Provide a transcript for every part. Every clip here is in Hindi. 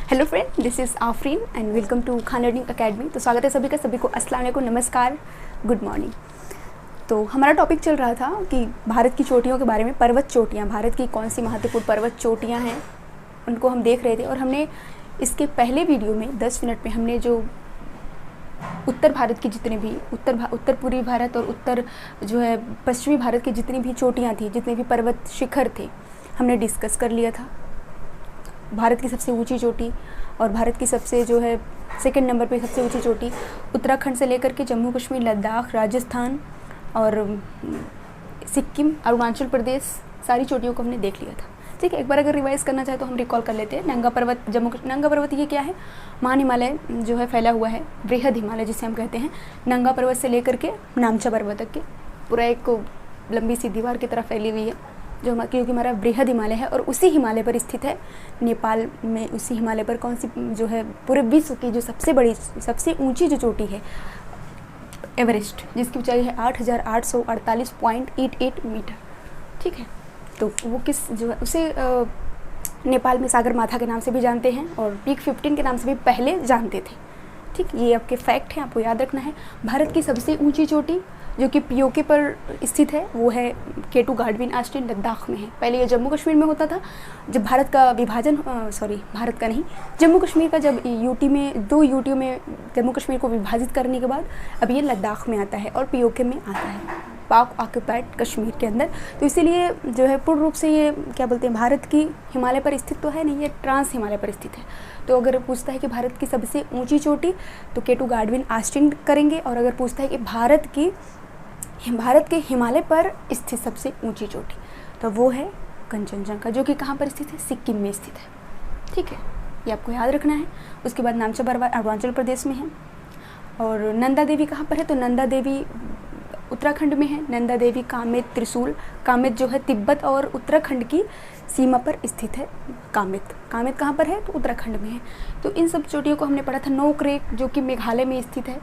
Hello friend, this is Afreen and welcome to Khan learning academy. तो स्वागत है सभी का, सभी को अस्सलाम वालेकुम, नमस्कार, गुड मॉर्निंग। तो हमारा टॉपिक चल रहा था कि भारत की चोटियों के बारे में। पर्वत चोटियाँ, भारत की कौन सी महत्वपूर्ण पर्वत चोटियाँ हैं उनको हम देख रहे थे। और हमने इसके पहले वीडियो में 10 मिनट में हमने जो उत्तर भारत की जितने भी उत्तर पूर्वी भारत और उत्तर जो है पश्चिमी भारत की जितनी भी चोटियाँ थी, जितने भी पर्वत शिखर थे, हमने डिस्कस कर लिया था। भारत की सबसे ऊंची चोटी और भारत की सबसे जो है सेकंड नंबर पे सबसे ऊंची चोटी उत्तराखंड से लेकर के जम्मू कश्मीर, लद्दाख, राजस्थान और सिक्किम, अरुणाचल प्रदेश, सारी चोटियों को हमने देख लिया था। ठीक है, एक बार अगर रिवाइज करना चाहे तो हम रिकॉल कर लेते हैं। नंगा पर्वत, नंगा पर्वत ये क्या है? महान हिमालय जो है फैला हुआ है, बृहद हिमालय जिसे हम कहते हैं। नंगा पर्वत से लेकर के नामचा पर्वत तक के पूरा एक लंबी सी दीवार की तरह फैली हुई है, जो क्योंकि हमारा बृहद हिमालय है। और उसी हिमालय पर स्थित है नेपाल में। उसी हिमालय पर कौन सी जो है पूरे विश्व की जो सबसे बड़ी, सबसे ऊंची जो चोटी है, एवरेस्ट, जिसकी ऊंचाई है 8,848.88 मीटर। ठीक है, तो वो किस जो है उसे नेपाल में सागर माथा के नाम से भी जानते हैं और पीक 15 के नाम से भी पहले जानते थे। ठीक, ये आपके फैक्ट हैं, आपको याद रखना है। भारत की सबसे ऊंची चोटी जो कि पीओके पर स्थित है वो है केटू गाडविन आस्टिन, लद्दाख में है। पहले ये जम्मू कश्मीर में होता था। जब भारत का विभाजन भारत का नहीं, जम्मू कश्मीर का जब यूटी में, 2 यूटी में जम्मू कश्मीर को विभाजित करने के बाद अब ये लद्दाख में आता है और पीओके में आता है, पाक ऑक्यूपाइड कश्मीर के अंदर। तो इसीलिए जो है पूर्ण रूप से ये क्या बोलते हैं, भारत की हिमालय पर स्थित तो है नहीं, ये ट्रांस हिमालय पर स्थित है। तो अगर पूछता है कि भारत की सबसे ऊंची चोटी तो केटू गाडविन आस्टिन करेंगे। और अगर पूछता है कि भारत के हिमालय पर स्थित सबसे ऊंची चोटी तो वो है कंचनजंगा, जो कि कहाँ पर स्थित है? सिक्किम में स्थित है। ठीक है, ये आपको याद रखना है। उसके बाद नामचा पर्वत अरुणाचल प्रदेश में है। और नंदा देवी कहाँ पर है? तो नंदा देवी उत्तराखंड में है। नंदा देवी कामेत, त्रिशूल, कामेत जो है तिब्बत और उत्तराखंड की सीमा पर स्थित है। कामेत कहाँ पर है? तो उत्तराखंड में है। तो इन सब चोटियों को हमने पढ़ा था। नोकरेक जो कि मेघालय में स्थित है।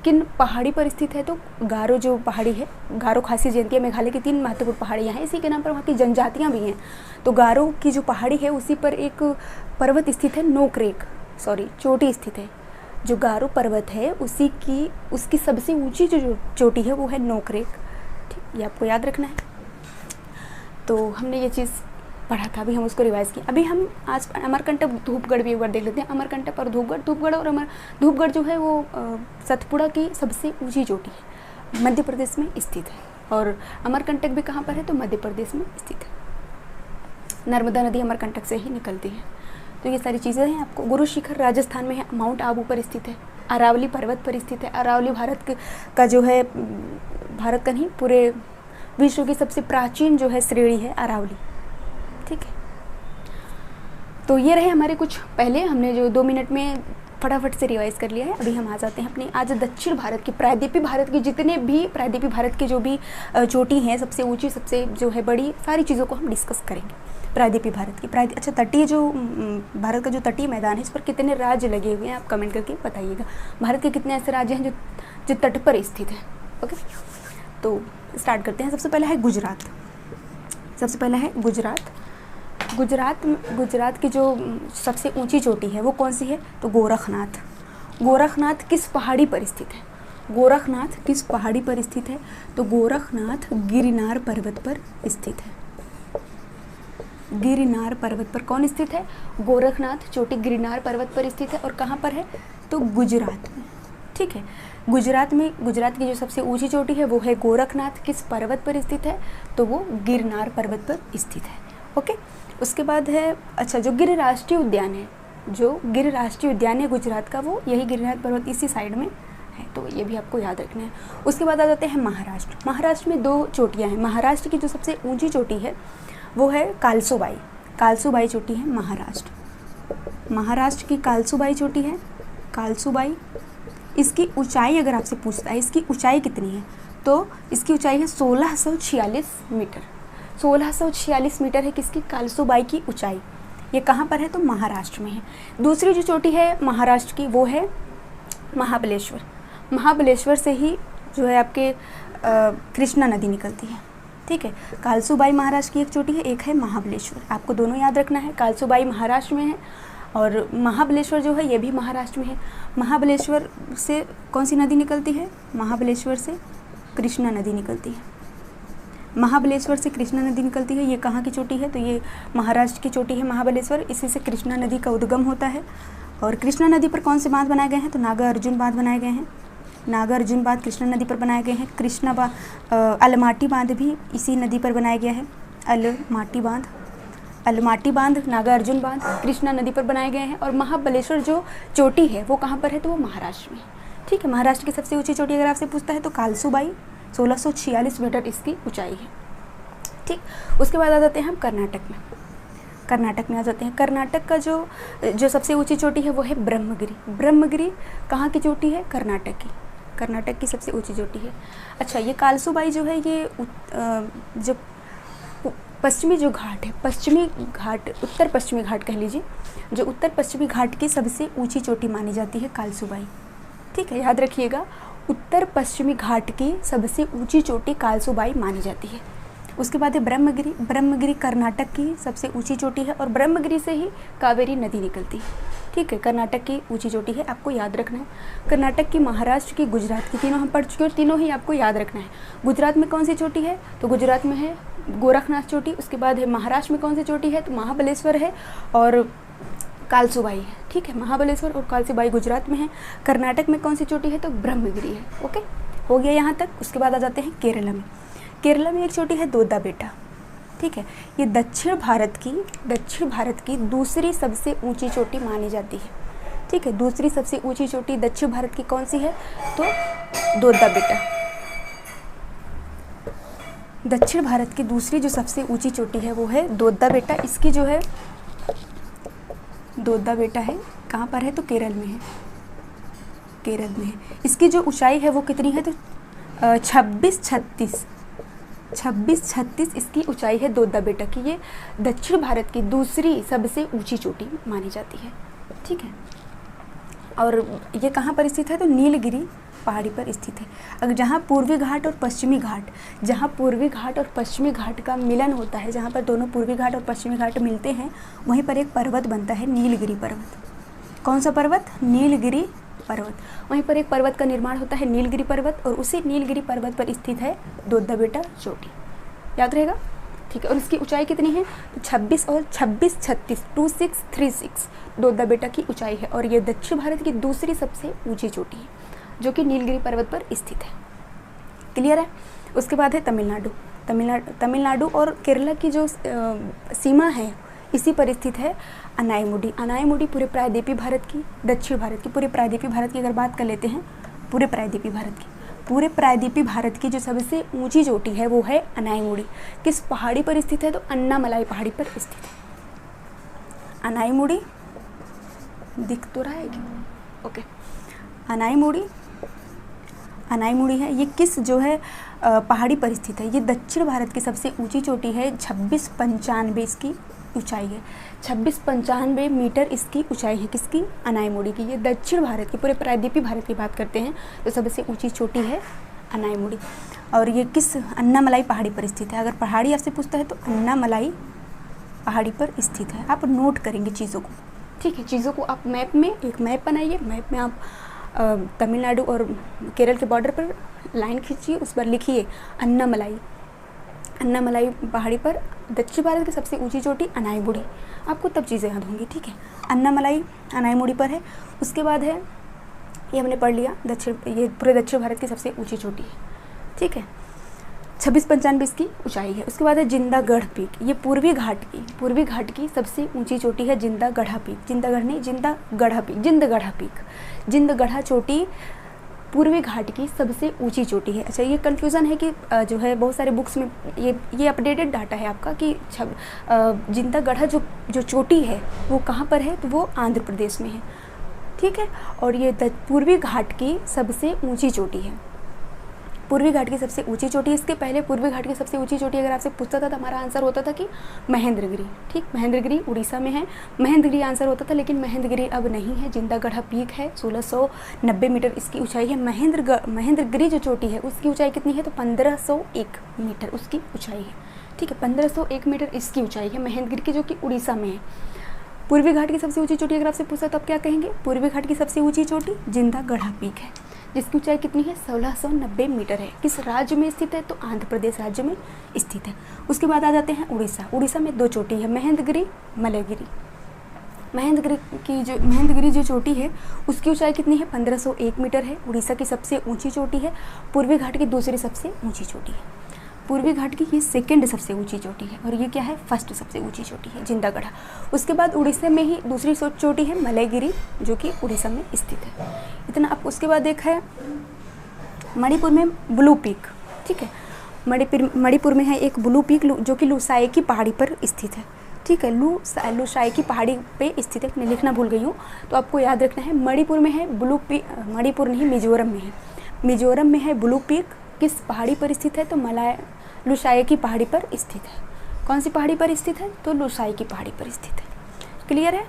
किन पहाड़ी पर स्थित है? तो गारो जो पहाड़ी है, गारो, खासी, जयंतिया, मेघालय की 3 महत्वपूर्ण पहाड़ियाँ हैं। इसी के नाम पर वहाँ की जनजातियाँ भी हैं। तो गारो की जो पहाड़ी है उसी पर एक पर्वत स्थित है, नोकरेक, चोटी स्थित है। जो गारो पर्वत है उसकी सबसे ऊंची जो चोटी है वो है नोकरेक। ठीक, ये आपको याद रखना है। तो हमने ये चीज़ पढ़ा था, अभी हम उसको रिवाइज किए। अभी हम आज अमरकंटक, धूपगढ़ भी एक बार देख लेते हैं। अमरकंटक और धूपगढ़ और धूपगढ़ जो है वो सतपुड़ा की सबसे ऊंची चोटी है, मध्य प्रदेश में स्थित है। और अमरकंटक भी कहाँ पर है? तो मध्य प्रदेश में स्थित है। नर्मदा नदी अमरकंटक से ही निकलती है। तो ये सारी चीज़ें हैं आपको। गुरु शिखर राजस्थान में है, माउंट आबू पर स्थित है। अरावली पर्वत पर स्थित है। अरावली भारत का जो है, भारत का नहीं, पूरे विश्व की सबसे प्राचीन जो है श्रेणी है अरावली। ठीक है, तो ये रहे हमारे कुछ पहले, हमने जो 2 मिनट में फटाफट से रिवाइज कर लिया है। अभी हम आ जाते हैं अपने आज दक्षिण भारत की, प्रायद्वीपीय भारत की जितने भी प्रायद्वीपीय भारत की जो भी चोटी हैं, सबसे ऊंची, सबसे जो है बड़ी, सारी चीज़ों को हम डिस्कस करेंगे। प्रायद्वीपीय भारत की अच्छा, तटीय जो भारत का जो तटीय मैदान है, इस पर कितने राज्य लगे हुए हैं आप कमेंट करके बताइएगा। भारत के कितने ऐसे राज्य हैं जो तट पर स्थित हैं। ओके, तो स्टार्ट करते हैं। सबसे पहला है गुजरात की जो सबसे ऊंची चोटी है वो कौन सी है? तो गोरखनाथ किस पहाड़ी पर स्थित है? तो गोरखनाथ गिरनार पर्वत पर स्थित है। गिरनार पर्वत पर कौन स्थित है? गोरखनाथ चोटी गिरनार पर्वत पर स्थित है। और कहाँ पर है? तो गुजरात में। ठीक है, गुजरात की जो सबसे ऊंची चोटी है वो है गोरखनाथ। किस पर्वत पर स्थित है? तो वो गिरनार पर्वत पर स्थित है। ओके, उसके बाद है जो गिर राष्ट्रीय उद्यान है गुजरात का, वो यही गिरनार पर्वत इसी साइड में है। तो ये भी आपको याद रखना है। उसके बाद आ जाते हैं महाराष्ट्र में 2 चोटियाँ हैं। महाराष्ट्र की जो सबसे ऊंची चोटी है वो है कालसूबाई चोटी है महाराष्ट्र की कालसूबाई चोटी है। इसकी ऊंचाई अगर आपसे पूछता है इसकी ऊंचाई कितनी है, तो इसकी ऊंचाई है 1646 मीटर। 1646 मीटर है किसकी? कालसूबाई की ऊंचाई। ये कहाँ पर है? तो महाराष्ट्र में है। दूसरी जो चोटी है महाराष्ट्र की वो है महाबलेश्वर से ही जो है आपके कृष्णा नदी निकलती है। ठीक है, कालसूबाई महाराष्ट्र की एक चोटी है, एक है महाबलेश्वर। आपको दोनों याद रखना है। कालसूबाई महाराष्ट्र में है और महाबलेश्वर जो है ये भी महाराष्ट्र में है। महाबलेश्वर से कौन सी नदी निकलती है? महाबलेश्वर से कृष्णा नदी निकलती है। महाबलेश्वर से कृष्णा नदी निकलती है। ये कहाँ की चोटी है? तो ये महाराष्ट्र की चोटी है महाबलेश्वर। इसी से कृष्णा नदी का उद्गम होता है। और कृष्णा नदी पर कौन से बांध बनाए गए हैं? तो नागार्जुन बांध बनाए गए हैं। नागार्जुन बांध कृष्णा नदी पर बनाए गए हैं। कृष्णा अलमाटी बांध भी इसी नदी पर बनाया गया है। अलमाटी बांध, नागार्जुन बांध कृष्णा नदी पर बनाए गए हैं। और महाबलेश्वर जो चोटी है वो कहाँ पर है? तो वो महाराष्ट्र में है। ठीक है, महाराष्ट्र की सबसे ऊंची चोटी अगर आपसे पूछता है तो कालसूबाई, 1646 मीटर इसकी ऊंचाई है। ठीक, उसके बाद आ जाते हैं हम कर्नाटक में। कर्नाटक में आ जाते हैं। कर्नाटक का जो सबसे ऊंची चोटी है वो है ब्रह्मगिरी। ब्रह्मगिरी कहाँ की चोटी है? कर्नाटक की सबसे ऊंची चोटी है। अच्छा, ये कालसूबाई जो है ये जो पश्चिमी जो घाट है, पश्चिमी घाट, उत्तर पश्चिमी घाट कह लीजिए, जो उत्तर पश्चिमी घाट की सबसे ऊंची चोटी मानी जाती है कालसूबाई। ठीक है, याद रखिएगा, उत्तर पश्चिमी घाट की सबसे ऊंची चोटी कालसूबाई मानी जाती है। उसके बाद है ब्रह्मगिरी। ब्रह्मगिरी कर्नाटक की सबसे ऊंची चोटी है और ब्रह्मगिरी से ही कावेरी नदी निकलती है। ठीक है, कर्नाटक की ऊंची चोटी है, आपको याद रखना है। कर्नाटक की, महाराष्ट्र की, गुजरात की, तीनों हम पढ़ चुके हैं और तीनों ही आपको याद रखना है। गुजरात में कौन सी चोटी है? तो गुजरात में है गोरखनाथ चोटी। उसके बाद है महाराष्ट्र में कौन सी चोटी है? तो महाबलेश्वर है और कालसूबाई है। ठीक है, महाबलेश्वर और कालसूबाई गुजरात में है। कर्नाटक में कौन सी चोटी है? तो ब्रह्मगिरी है। ओके, हो गया यहाँ तक। उसके बाद आ जाते हैं केरला में। केरला में एक चोटी है दोद्दा बेटा। ठीक है, ये दक्षिण भारत की दूसरी सबसे ऊंची चोटी मानी जाती है। ठीक है, दूसरी सबसे ऊंची चोटी दक्षिण भारत की कौन सी है? तो दोद्दा बेटा। दक्षिण भारत की दूसरी जो सबसे ऊंची चोटी है वो है दोद्दा बेटा। इसकी जो है दोद्दा बेटा है, कहाँ पर है? तो केरल में है। केरल में है। इसकी जो ऊंचाई है वो कितनी है? तो 2636 इसकी ऊंचाई है दोद्दा बेटा की। ये दक्षिण भारत की दूसरी सबसे ऊंची चोटी मानी जाती है। ठीक है, और ये कहाँ पर स्थित है? तो नीलगिरी पहाड़ी पर स्थित है। अगर जहाँ पूर्वी घाट और पश्चिमी घाट का मिलन होता है, जहाँ पर दोनों पूर्वी घाट और पश्चिमी घाट मिलते हैं, वहीं पर एक पर्वत बनता है, नीलगिरी पर्वत। कौन सा पर्वत? नीलगिरी पर्वत। वहीं पर एक पर्वत का निर्माण होता है, नीलगिरी पर्वत, और उसी नीलगिरी पर्वत पर स्थित है दोद्दा बेटा चोटी। याद रहेगा? ठीक है, और इसकी ऊंचाई कितनी है? तो 26 और 2636 दोद्दा बेटा की ऊंचाई है। और ये दक्षिण भारत की दूसरी सबसे ऊंची चोटी है जो कि नीलगिरी पर्वत पर स्थित है। क्लियर है? उसके बाद है तमिलनाडु और केरला की जो सीमा है इसी पर स्थित है अनाईमुडी। अनाईमुडी पूरे प्रायद्वीपीय भारत की, दक्षिण भारत की, पूरे प्रायद्वीपीय भारत की अगर बात कर लेते हैं, पूरे प्रायद्वीपीय भारत की जो सबसे ऊंची चोटी है वो है अनाईमुडी। किस पहाड़ी पर स्थित है? तो अन्नामलाई पहाड़ी पर स्थित है। अनाईमुडी दिख तो रहा है क्या? ओके, अनाईमुडी है। ये किस जो है पहाड़ी पर स्थित है? ये दक्षिण भारत की सबसे ऊंची चोटी है। 2695 इसकी ऊंचाई है। 2695 मीटर इसकी ऊंचाई है। किसकी? अनाईमुडी की। ये दक्षिण भारत की, पूरे प्रायद्वीपीय भारत की बात करते हैं तो सबसे ऊंची चोटी है अनाईमुडी। और ये किस? अन्नामलाई पहाड़ी पर स्थित है। अगर पहाड़ी आपसे पूछता है तो अन्नामलाई पहाड़ी पर स्थित है। आप नोट करेंगे चीज़ों को। ठीक है, चीज़ों को आप मैप में, एक मैप बनाइए, मैप में आप तमिलनाडु और केरल के बॉर्डर पर लाइन खींचिए, उस पर लिखिए अन्नामलाई पहाड़ी पर दक्षिण भारत की सबसे ऊंची चोटी अनाईमुडी। आपको तब चीज़ें याद होंगी। ठीक है, अन्नामलाई अनाईमुडी पर है। उसके बाद है, ये हमने पढ़ लिया, ये पूरे दक्षिण भारत की सबसे ऊंची चोटी है। ठीक है, 2695 इसकी ऊंचाई है। उसके बाद है जिंदागढ़ पीक। ये पूर्वी घाट की सबसे ऊंची चोटी है जिंदागढ़ा पीक। जिंदगढ़ा चोटी पूर्वी घाट की सबसे ऊंची चोटी है। अच्छा, ये कन्फ्यूज़न है कि जो है बहुत सारे बुक्स में ये अपडेटेड डाटा है आपका कि जिंदागढ़ा जो चोटी है वो कहाँ पर है? तो वो आंध्र प्रदेश में है। ठीक है, और ये पूर्वी घाट की सबसे ऊंची चोटी है। पूर्वी घाट की सबसे ऊंची चोटी। इसके पहले पूर्वी घाट की सबसे ऊंची चोटी अगर आपसे पूछता था तो हमारा आंसर होता था कि महेंद्रगिरी। ठीक, महेंद्रगिरी उड़ीसा में है, महेंद्रगिरी आंसर होता था, लेकिन महेंद्रगिरी अब नहीं है। जिंदागढ़ा पीक है, 1690 मीटर इसकी ऊंचाई है। महेंद्रगिरी जो चोटी है उसकी ऊंचाई कितनी है? तो 1501 मीटर उसकी ऊंचाई है। ठीक है, 1501 मीटर इसकी ऊंचाई है महेंद्रगिरी की, जो कि उड़ीसा में है। पूर्वी घाट की सबसे ऊंची चोटी अगर आपसे पूछा तो आप क्या कहेंगे? पूर्वी घाट की सबसे ऊंची चोटी जिंदागढ़ा पीक है, जिसकी ऊंचाई कितनी है? 1690 मीटर है। किस राज्य में स्थित है? तो आंध्र प्रदेश राज्य में स्थित है। उसके बाद आ जाते हैं उड़ीसा। उड़ीसा में 2 चोटी है, महेंद्रगिरी, मलयगिरी। महेंद्रगिरी जो चोटी है उसकी ऊंचाई कितनी है? 1501 मीटर है। उड़ीसा की सबसे ऊंची चोटी है। पूर्वी घाट की दूसरी सबसे ऊंची चोटी है। पूर्वी घाट की ये सेकंड सबसे ऊंची चोटी है और ये क्या है? फर्स्ट सबसे ऊंची चोटी है, जिंदागढ़ा। उसके बाद उड़ीसा में ही दूसरी चोटी है मलयगिरी, जो कि उड़ीसा में स्थित है। इतना आप। उसके बाद देखा है मणिपुर में ब्लू पीक, ठीक है। मणिपुर में है एक ब्लू पीक जो कि लुसाई की पहाड़ी पर स्थित है, ठीक है। लुसाई की पहाड़ी पे स्थित है, मैं लिखना भूल गई हूँ, तो आपको याद रखना है। मणिपुर में है ब्लू पीक, मणिपुर नहीं, मिजोरम में है। मिजोरम में है ब्लू पीक, किस पहाड़ी पर स्थित है? तो लुसाई की पहाड़ी पर स्थित है। कौन सी पहाड़ी पर स्थित है? तो लुसाई की पहाड़ी पर स्थित है। क्लियर है?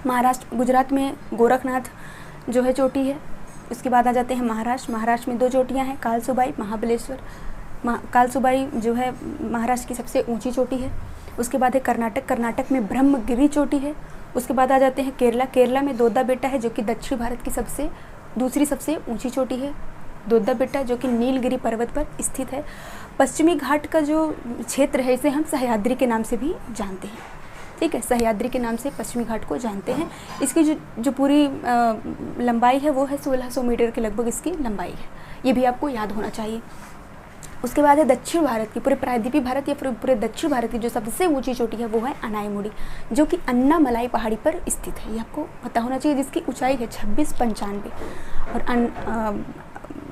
महाराष्ट्र, गुजरात में गोरखनाथ जो है चोटी है। उसके बाद आ जाते हैं महाराष्ट्र। महाराष्ट्र में 2 चोटियाँ हैं, कालसुबाई, महाबलेश्वर। कालसुबाई जो है महाराष्ट्र की सबसे ऊंची चोटी है। उसके बाद है कर्नाटक। कर्नाटक में ब्रह्मगिरी चोटी है। उसके बाद आ जाते हैं केरला। केरला में दोद्दा बेट्टा है, जो कि दक्षिण भारत की दूसरी सबसे ऊंची चोटी है, दोद्दा बेट्टा, जो कि नीलगिरी पर्वत पर स्थित है। पश्चिमी घाट का जो क्षेत्र है इसे हम सह्याद्री के नाम से भी जानते हैं, ठीक है। सह्याद्री के नाम से पश्चिमी घाट को जानते हैं। इसकी जो पूरी लंबाई है वो है 1600 मीटर के लगभग इसकी लंबाई है। ये भी आपको याद होना चाहिए। उसके बाद है दक्षिण भारत की, पूरे प्रायद्वीपीय भारत या पूरे दक्षिण भारत की जो सबसे ऊंची चोटी है वो है अनाईमुड़ी, जो कि अन्नामलाई पहाड़ी पर स्थित है। ये आपको पता होना चाहिए, जिसकी ऊंचाई है 2695। और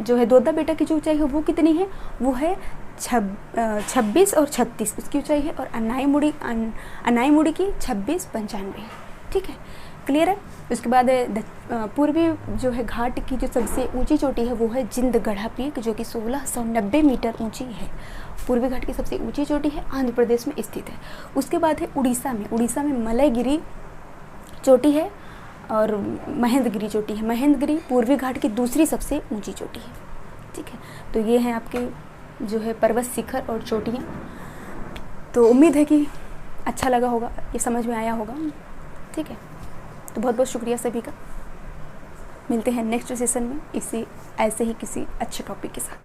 जो है दोद्दा बेटा की जो ऊंचाई है वो कितनी है? वो है 26 और 36 उसकी ऊंचाई है। और अनाईमुड़ी की 2695 है, ठीक है। क्लियर है? उसके बाद पूर्वी जो है घाट की जो सबसे ऊंची चोटी है वो है जिंदगढ़ा पीक, जो कि 1690 मीटर ऊंची है। पूर्वी घाट की सबसे ऊंची चोटी है, आंध्र प्रदेश में स्थित है। उसके बाद है उड़ीसा में। उड़ीसा में मलयगिरी चोटी है और महेंद्रगिरी चोटी है। महेंद्रगिरी पूर्वी घाट की दूसरी सबसे ऊंची चोटी है, ठीक है। तो ये हैं आपके जो है पर्वत शिखर और चोटियाँ। तो उम्मीद है कि अच्छा लगा होगा, ये समझ में आया होगा, ठीक है। तो बहुत बहुत शुक्रिया सभी का। मिलते हैं नेक्स्ट सेशन में ऐसे ही किसी अच्छे टॉपिक के साथ।